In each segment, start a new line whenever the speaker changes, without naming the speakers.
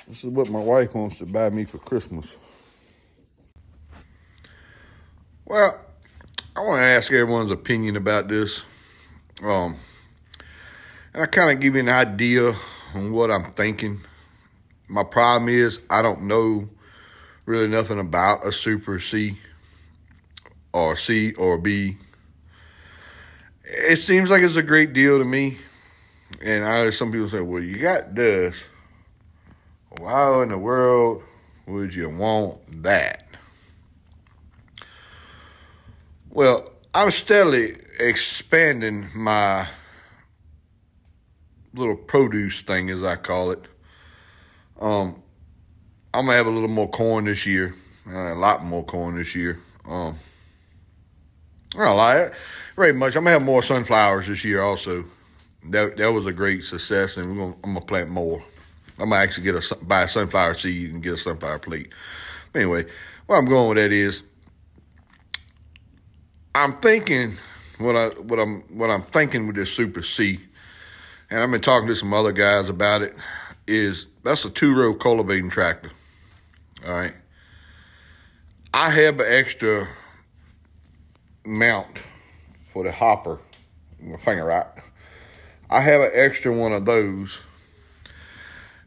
This is what my wife wants to buy me for Christmas. Well, I want to ask everyone's opinion about this. Um, and I kind of give you an idea on what I'm thinking. My problem is I don't know really nothing about a Super C or C or B. It seems like it's a great deal to me. And I heard some people say, well, you got this. Why in the world would you want that? Well, I'm steadily expanding my little produce thing, as I call it. I'm gonna have a little more corn this year, a lot more corn this year. I don't lie it very much. I'm gonna have more sunflowers this year also. That was a great success, and I'm gonna plant more. I'm gonna actually buy a sunflower seed and get a sunflower plate. But anyway, where I'm going with that is, I'm thinking what I'm thinking with this Super C, and I've been talking to some other guys about it. Is that's a 2-row cultivating tractor. All right, I have an extra mount for the hopper, my finger right. I have an extra one of those,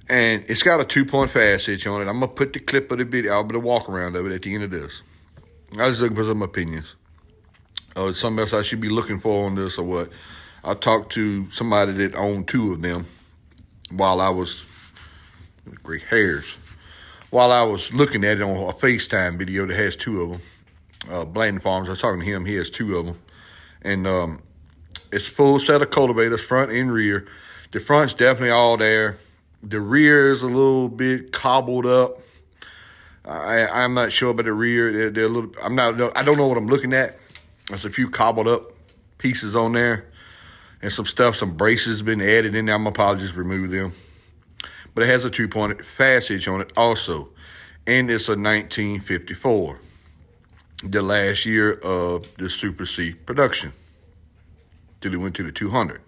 and it's got a 2-point fast hitch on it. I'm gonna put the clip of the video, I'll put a walk around of it at the end of this. I was looking for some opinions. Or something else I should be looking for on this or what. I talked to somebody that owned 2 of them while I was, great hairs, while I was looking at it on a FaceTime video that has 2 of them. Blanton Farms, I was talking to him, he has 2 of them. And it's full set of cultivators, front and rear. The front's definitely all there. The rear is a little bit cobbled up. I'm not sure about the rear. They're a little. I don't know what I'm looking at. There's a few cobbled up pieces on there, and some braces been added in there. I'm gonna probably just remove them. But it has a 2-point fast hitch on it also, and it's a 1954, the last year of the Super C production. Till it went to the 200.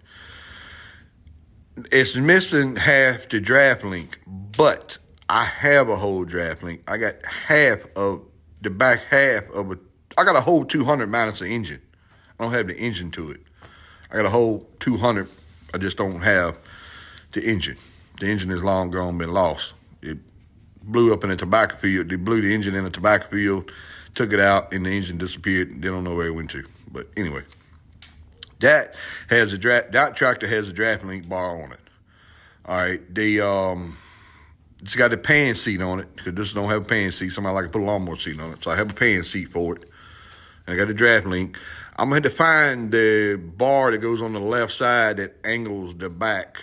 It's missing half the draft link, but I have a whole draft link. I got half of the back half of I got a whole 200 minus the engine. I don't have the engine to it. I got a whole 200. I just don't have the engine. The engine is long gone, been lost. It blew up in a tobacco field. They blew the engine in a tobacco field, took it out, and the engine disappeared. They don't know where it went to. But anyway. That tractor has a draft link bar on it. All right, it's got a pan seat on it because this don't have a pan seat. Somebody like to put a lawnmower seat on it, so I have a pan seat for it. And I got a draft link. I'm gonna have to find the bar that goes on the left side that angles the back,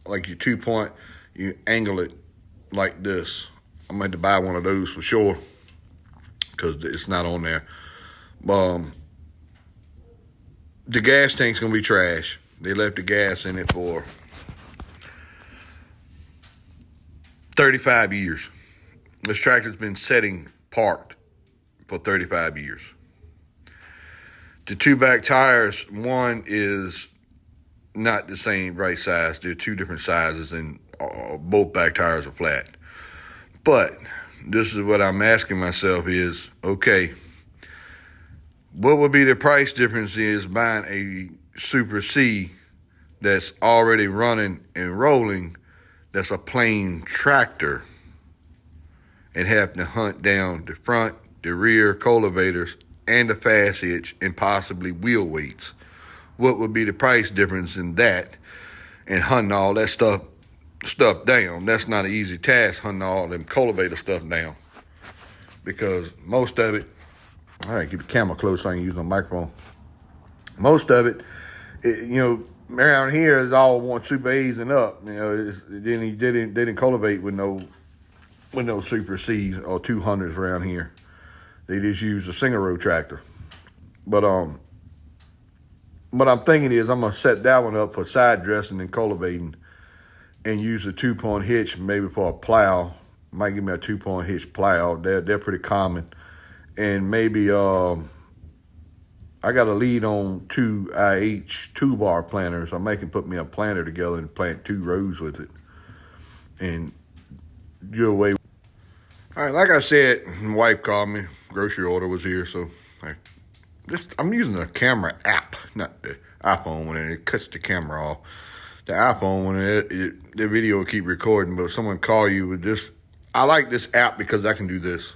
like your 2-point, you angle it like this. I'm gonna have to buy one of those for sure because it's not on there. The gas tank's gonna be trash. They left the gas in it for 35 years. This tractor's been sitting parked for 35 years. The 2 back tires, one is not the same right size. They're 2 different sizes, and both back tires are flat. But this is what I'm asking myself is, okay, what would be the price difference is buying a Super C that's already running and rolling, that's a plain tractor, and having to hunt down the front, the rear cultivators, and the fast hitch, and possibly wheel weights? What would be the price difference in that and hunting all that stuff down? That's not an easy task, hunting all them cultivator stuff down, because most of it, all right, keep the camera close so I can use the microphone. Most of it, around here is all one Super A's and up. They didn't cultivate with no Super C's or 200s around here. They just use a single row tractor. But what I'm thinking is I'm gonna set that one up for side dressing and cultivating, and use a 2-point hitch maybe for a plow. Might give me a 2-point hitch plow. They're pretty common. And maybe I got a lead on 2 IH 2-bar planters. I may can put me a planter together and plant 2 rows with it. And do away. All right, like I said, my wife called me. Grocery order was here, so I'm using the camera app, not the iPhone when it cuts the camera off. The iPhone when the video will keep recording, but if someone call you with this, I like this app because I can do this,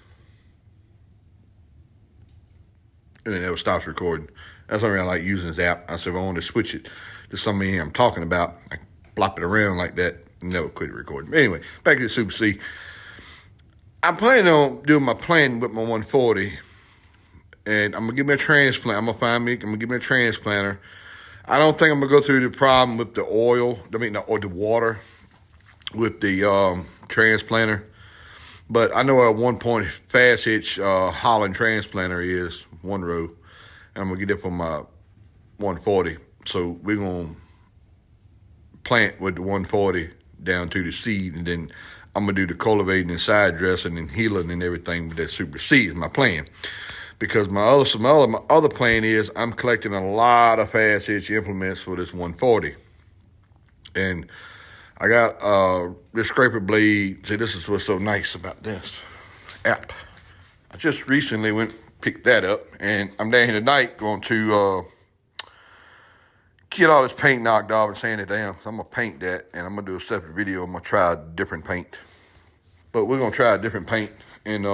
and it never stops recording. That's why I like using this app. I said if I want to switch it to something I'm talking about, I can flop it around like that and never quit recording. But anyway, back to the Super C. I'm planning on doing my plan with my 140, and I'm gonna give me a transplant. I'm gonna give me a transplanter. I don't think I'm gonna go through the problem with the oil. Or the water with the transplanter. But I know a 1-point fast hitch Holland transplanter is 1 row, and I'm gonna get it for my 140. So we're gonna plant with the 140 down to the seed, and then I'm gonna do the cultivating and side dressing and healing and everything with that Super C is my plan. Because my other plan is I'm collecting a lot of fast hitch implements for this 140, and I got this scraper blade. See, this is what's so nice about this app. I just recently picked that up, and I'm down here tonight going to get all this paint knocked off and sand it down. So I'm gonna paint that, and I'm gonna do a separate video. I'm gonna try a different paint. But we're gonna try a different paint, and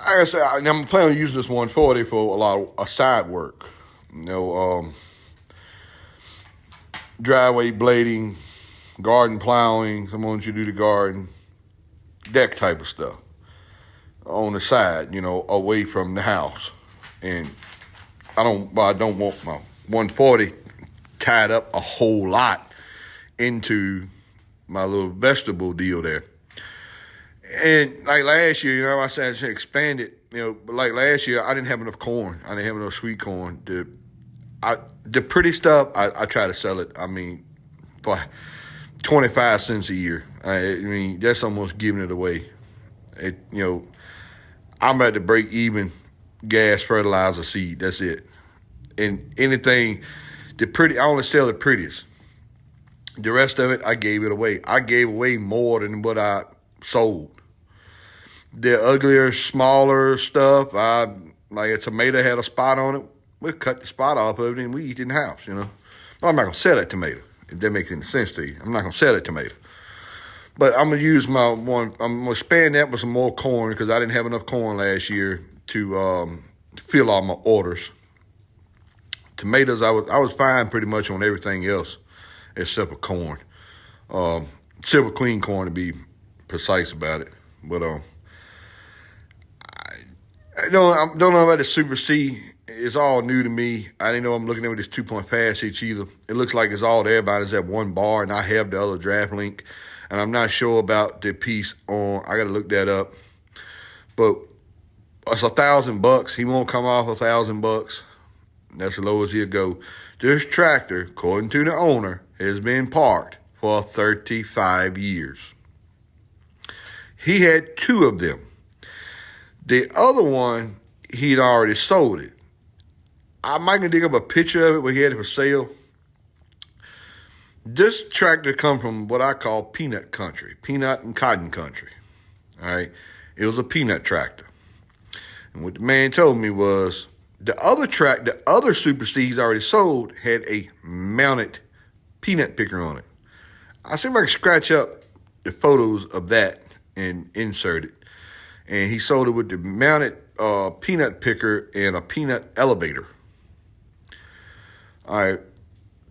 like I said, I'm planning on using this 140 for a lot of side work. Driveway blading, garden plowing. Someone wants you to do the garden, that type of stuff on the side, away from the house. And I don't want my 140 tied up a whole lot into my little vegetable deal there. And like last year, I said I should expand it, but like last year, I didn't have enough corn. I didn't have enough sweet corn. The pretty stuff, I try to sell it, for 25 cents a year. That's almost giving it away. I'm at the break even gas, fertilizer, seed. That's it. And anything, I only sell the prettiest. The rest of it, I gave it away. I gave away more than what I sold. The uglier, smaller stuff, like a tomato had a spot on it, we cut the spot off of it and we eat it in the house, But I'm not going to sell that tomato, if that makes any sense to you. I'm not going to sell that tomato. But I'm going to use I'm going to expand that with some more corn because I didn't have enough corn last year to fill all my orders. Tomatoes, I was fine pretty much on everything else except for corn. Silver Queen corn to be precise about it. But I don't know about the Super C. It's all new to me. I didn't know I'm looking at with this 2-point fast hitch either. It looks like it's all to everybody. It's that one bar, and I have the other draft link. And I'm not sure about the piece on. I got to look that up. But it's $1,000. He won't come off $1,000. That's as low as he'll go. This tractor, according to the owner, has been parked for 35 years. He had 2 of them. The other one, he'd already sold it. I might can dig up a picture of it where he had it for sale. This tractor come from what I call peanut country, peanut and cotton country. All right, it was a peanut tractor. And what the man told me was the other Super C he's already sold had a mounted peanut picker on it. I see if I can scratch up the photos of that and insert it. And he sold it with the mounted peanut picker and a peanut elevator. All right.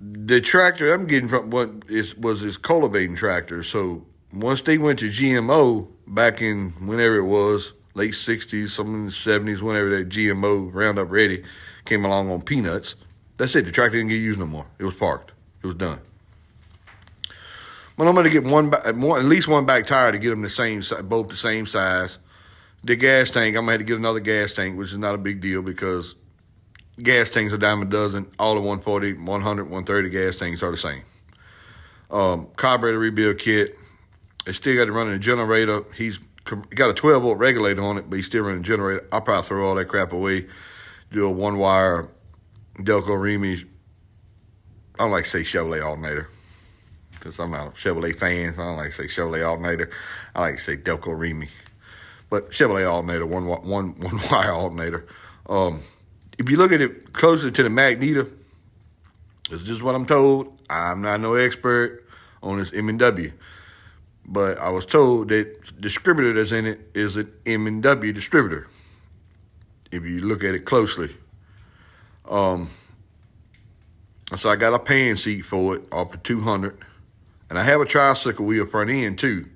The tractor I'm getting from was his cultivating tractor. So once they went to GMO back in whenever it was, late 60s, some in the 70s, whenever that GMO Roundup Ready came along on peanuts, that's it. The tractor didn't get used no more. It was parked. It was done. But I'm going to get at least one back tire to get them both the same size. The gas tank, I'm going to have to get another gas tank, which is not a big deal because gas tanks are dime a dozen. All the 140, 100, 130 gas tanks are the same. Carburetor rebuild kit. It's still got to run a generator. He's got a 12-volt regulator on it, but he's still running a generator. I'll probably throw all that crap away. Do a one-wire Delco Remy, I don't like to say Chevrolet alternator. because I'm not a Chevrolet fan. So I don't like to say Chevrolet alternator. I like to say Delco Remy. But Chevrolet alternator, one wire alternator. If you look at it closer to the Magneto, it's just what I'm told. I'm not no expert on this M&W. But I was told that the distributor that's in it is an M&W distributor. If you look at it closely. So I got a pan seat for it off the 200. And I have a tricycle wheel front end too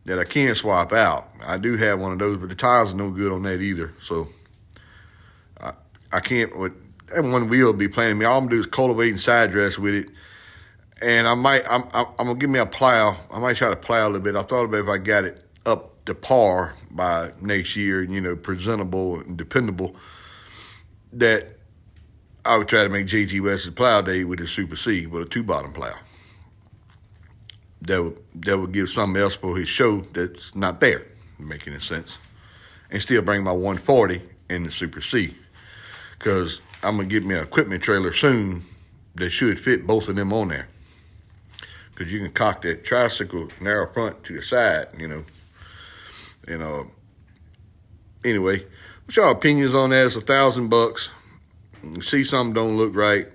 that I can swap out. I do have one of those, but the tires are no good on that either. So I can't, that one wheel will be playing me. All I'm going to do is cultivate and side dress with it. And I'm going to give me a plow. I might try to plow a little bit. I thought about if I got it up to par by next year, presentable and dependable, that I would try to make JG West's plow day with a Super C with a 2-bottom plow. That would give something else for his show that's not there, making any sense. And still bring my 140 in the Super C. Because I'm going to get me an equipment trailer soon that should fit both of them on there. Because you can cock that tricycle narrow front to the side, And anyway, what's your opinions on that? It's $1,000. You see something don't look right,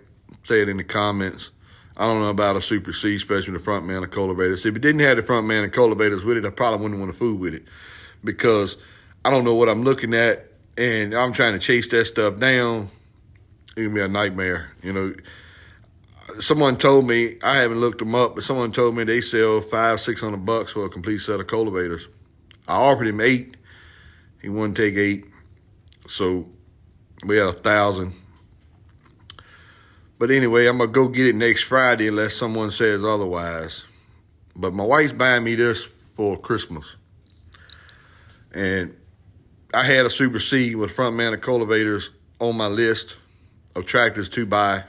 say it in the comments. I don't know about a Super C, especially the front man of cultivators. If it didn't have the front man of cultivators with it, I probably wouldn't want to fool with it. Because I don't know what I'm looking at, and I'm trying to chase that stuff down. It can be a nightmare, Someone told me, I haven't looked them up, but someone told me they sell $500-600 for a complete set of cultivators. I offered him 8. He wouldn't take 8. So we had 1,000. But anyway, I'm going to go get it next Friday unless someone says otherwise. But my wife's buying me this for Christmas. And I had a Super C with front mounted cultivators on my list of tractors to buy,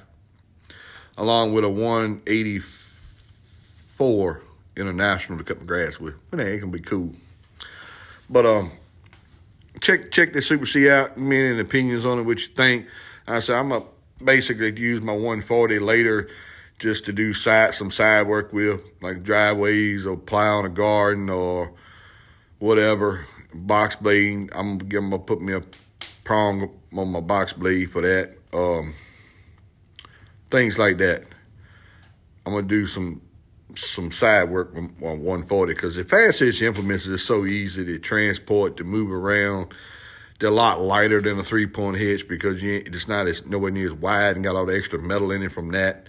along with a 184 International to cut my grass with. But hey, it can be cool. But check the Super C out. Give me any opinions on it, what you think. I said I'm going to basically use my 140 later just to do some side work with, like driveways or plowing a garden or whatever. Box blade. I'm going to put me a prong on my box blade for that. Things like that. I'm going to do some side work on 140 because the fast hitch implements are so easy to transport, to move around. They're a lot lighter than a 3-point hitch because it's not nowhere near as wide and got all the extra metal in it from that.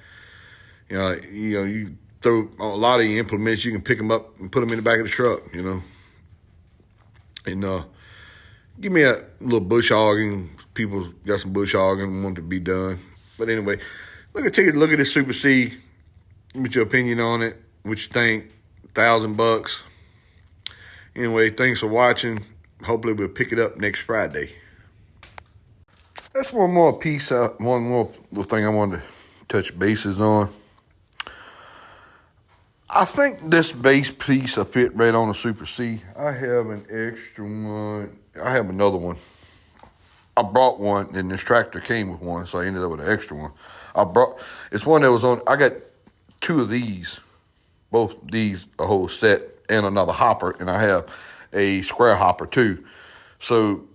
You throw a lot of the implements, you can pick them up and put them in the back of the truck, And give me a little bush hogging. People got some bush hogging, want to be done. But anyway, take a look at this Super C. What's your opinion on it? What you think? $1,000. Anyway, thanks for watching. Hopefully we'll pick it up next Friday. That's one more little thing I wanted to touch bases on. I think this base piece will fit right on the Super C. I have an extra one. I have another one. I brought one, and this tractor came with one, so I ended up with an extra one. It's one that was on, I got 2 of these, both these, a whole set, and another hopper, and I have a square hopper too. So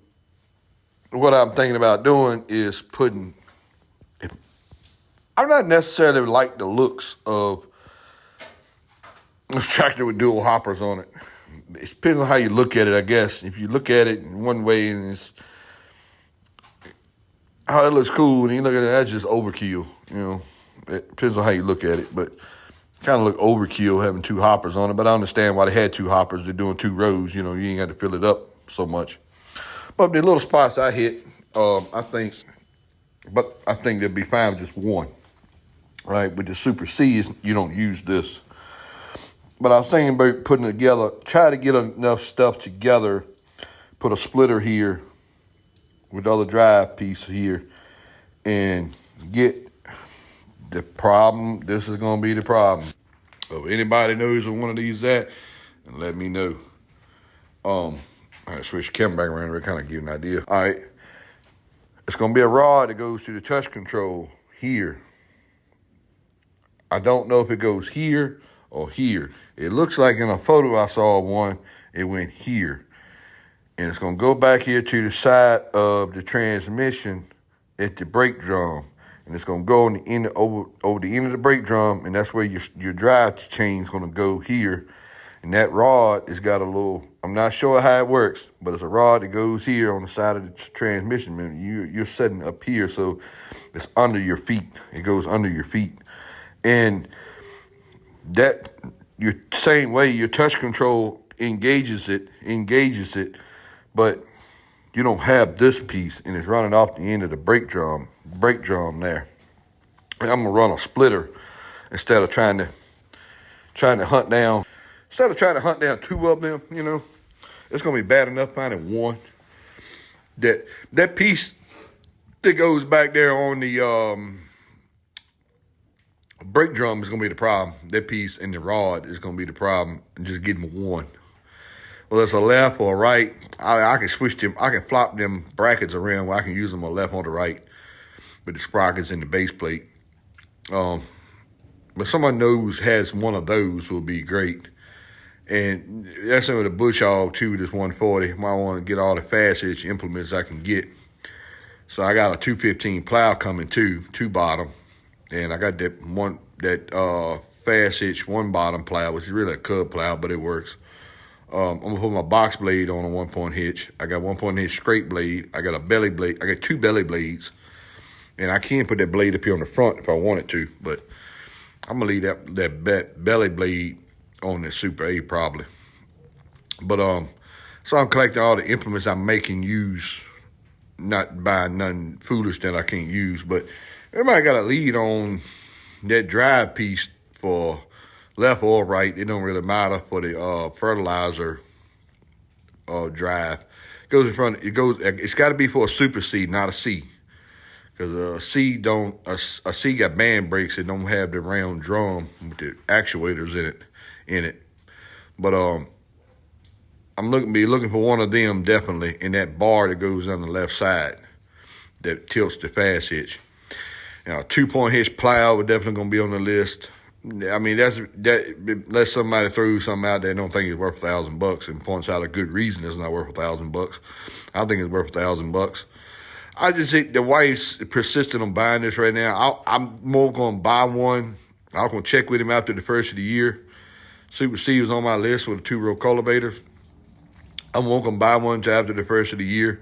what I'm thinking about doing is I'm not necessarily like the looks of this tractor with dual hoppers on it. It depends on how you look at it, I guess. If you look at it in one way and it's how it looks cool, and you look at it, that's just overkill. It depends on how you look at it, but kind of look overkill having 2 hoppers on it. But I understand why they had 2 hoppers. They're doing 2 rows. You ain't got to fill it up so much. But the little spots I hit, I think they'll be fine with just one. Right? With the Super C's, you don't use this. But I was thinking about putting it together, try to get enough stuff together, put a splitter here with the other drive piece here, and get the problem. This is going to be the problem. So if anybody knows where one of these is at, let me know. All right, switch the camera back around to kind of give you an idea. All right, it's going to be a rod that goes to the touch control here. I don't know if it goes here or here. It looks like in a photo I saw one, it went here. And it's going to go back here to the side of the transmission at the brake drum. And it's going to go on the end over the end of the brake drum, and that's where your drive chain's going to go here. And that rod has got a little, I'm not sure how it works, but it's a rod that goes here on the side of the transmission. You're setting up here, so it's under your feet. It goes under your feet. And that, your same way your touch control engages it, but you don't have this piece, and it's running off the end of the brake drum there. And I'm gonna run a splitter instead of trying to hunt down two of them. You know, it's gonna be bad enough finding one. That piece that goes back there on the brake drum is gonna be the problem. That piece and the rod is gonna be the problem. Just getting one. Well, it's a left or a right. I can switch them. I can flop them brackets around where I can use them on the left or the right with the sprockets and the base plate. But someone knows has one of those will be great. And that's with a bush hog too, this 140. Might want to get all the fast hitch implements I can get. So I got a 215 plow coming too, two bottom. And I got that fast hitch one bottom plow, which is really a cub plow, but it works. I'm gonna put my box blade on a 1-point hitch. I got 1-point hitch straight blade. I got a belly blade. I got two belly blades, and I can put that blade up here on the front if I wanted to. But I'm gonna leave that belly blade on the Super A probably. But so I'm collecting all the implements I'm making use, not buying nothing foolish that I can't use. But everybody got a lead on that drive piece for left or right. It don't really matter for the fertilizer drive. It goes in front. It's got to be for a Super C, not a C, because a C got band brakes. It don't have the round drum with the actuators in it. But I'm looking for one of them definitely in that bar that goes on the left side that tilts the fast hitch. Now, a 2-point hitch plow is definitely gonna be on the list. I mean, let somebody throw something out there and don't think it's worth $1,000 and points out a good reason it's not worth $1,000. I think it's worth $1,000. I just think the wife's persistent on buying this right now. I'm more going to buy one. I was going to check with him after the first of the year. Super C was on my list with the 2-row cultivators. I'm more going to buy one after the first of the year.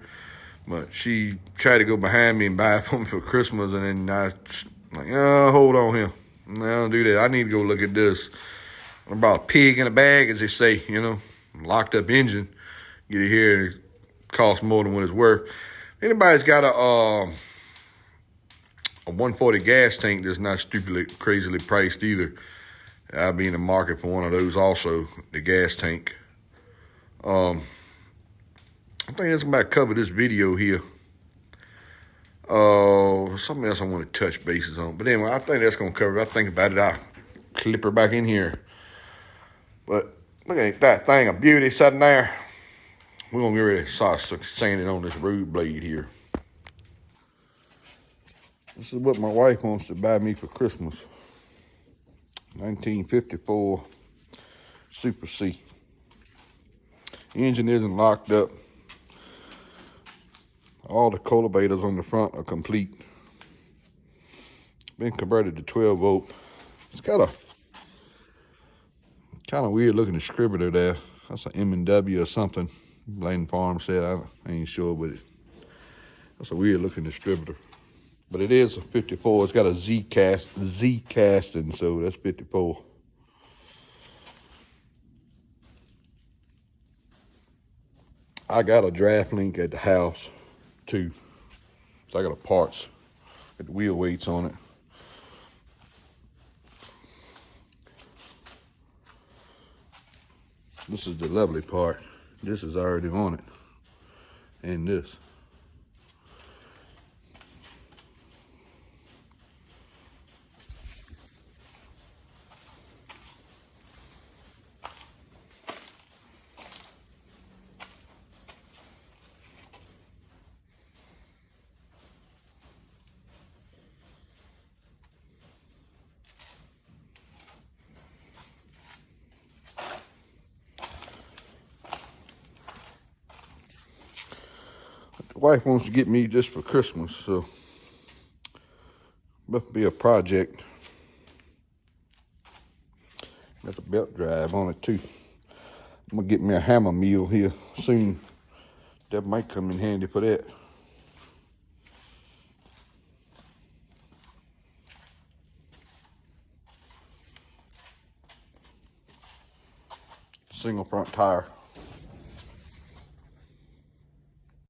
But she tried to go behind me and buy it for me for Christmas, and then I like, hold on here. No, I don't do that. I need to go look at this. I brought a pig in a bag, as they say, you know, locked up engine. Get it here, it costs more than what it's worth. Anybody's got a 140 gas tank that's not stupidly, crazily priced either, I'll be in the market for one of those also, the gas tank. I think that's about to cover this video here. Something else I want to touch bases on. But anyway, I think that's going to cover it. I think about it, I'll clip her back in here. But look at that thing, a beauty sitting there. We're going to get ready to start sanding on this road blade here. This is what my wife wants to buy me for Christmas. 1954 Super C. Engine isn't locked up. All the cultivators on the front are complete. Been converted to 12 volt. It's got a kind of weird looking distributor there. That's an M&W or something. Blaine Farm said, I ain't sure, but that's a weird looking distributor. But it is a 54. It's got a Z casting, so that's 54. I got a draft link at the house too. So I got a parts with the wheel weights on it. This is the lovely part. This is already on it. And this. wife wants to get me just for Christmas, so must be a project. Got a belt drive on it too. I'm gonna get me a hammer mill here soon. That might come in handy for that. Single front tire.